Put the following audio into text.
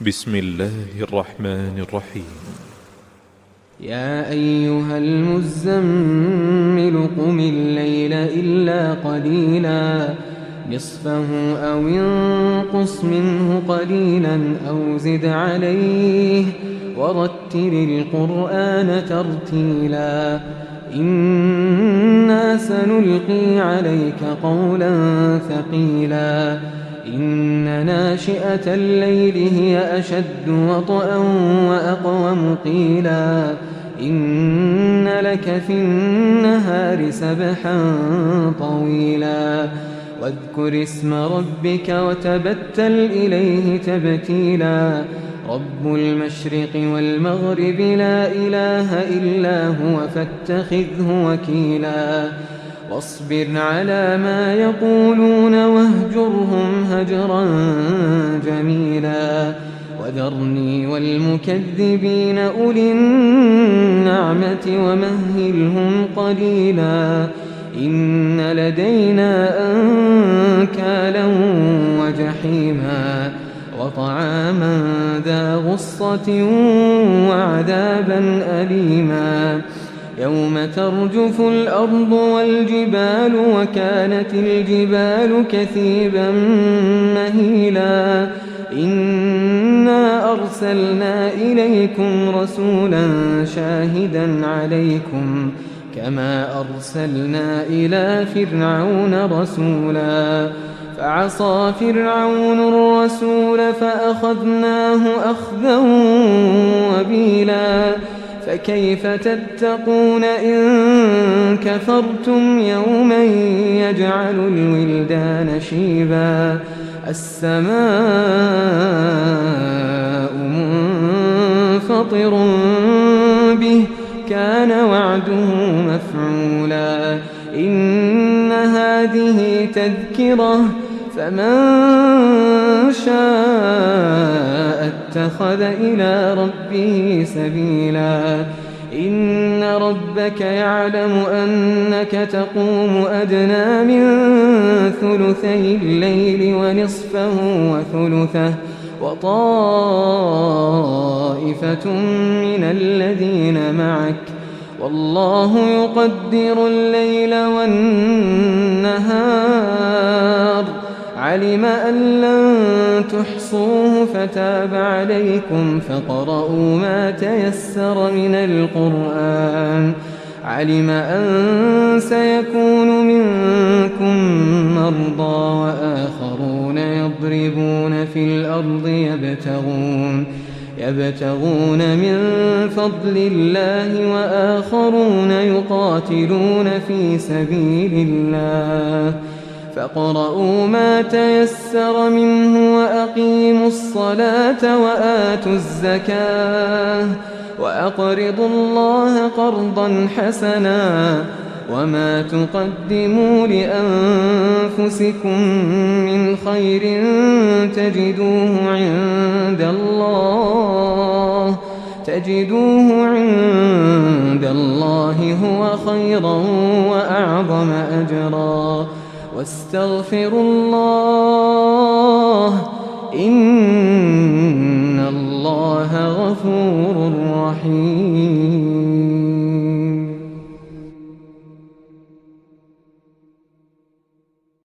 بسم الله الرحمن الرحيم. يا أيها المزمل قم الليل إلا قليلا نصفه أو انقص منه قليلا أو زد عليه ورتل القرآن ترتيلا إنا سنلقي عليك قولا ثقيلا إن ناشئة الليل هي أشد وطئا وأقوم قيلا إن لك في النهار سبحا طويلا واذكر اسم ربك وتبتل إليه تبتيلا رب المشرق والمغرب لا إله إلا هو فاتخذه وكيلا واصبر على ما يقولون واهجرهم هجرا جميلا وذرني والمكذبين أولي النعمة ومهلهم قليلا إن لدينا أنكالا وجحيما وطعاما ذا غصة وعذابا أليما يوم ترجف الأرض والجبال وكانت الجبال كثيبا مهيلا إنا أرسلنا إليكم رسولا شاهدا عليكم كما أرسلنا إلى فرعون رسولا فعصى فرعون الرسول فأخذناه أخذا وبيلا فكيف تتقون إن كفرتم يوما يجعل الولدان شيبا السماء منفطر به كان وعده مفعولا إن هذه تذكرة فمن شاء اتخذ إلى ربه سبيلا إن ربك يعلم أنك تقوم أدنى من ثلثي الليل ونصفه وثلثه وطائفة من الذين معك والله يقدر الليل والنهار علم أن لن تحصوه فتاب عليكم فاقرؤوا ما تيسر من القرآن علم أن سيكون منكم مرضى وآخرون يضربون في الأرض يبتغون من فضل الله وآخرون يقاتلون في سبيل الله فاقرؤوا ما تيسر منه وأقيموا الصلاة وآتوا الزكاة وأقرضوا الله قرضا حسنا وما تقدموا لأنفسكم من خير تجدوه عند الله هو خيرا وأعظم أجرا واستغفروا الله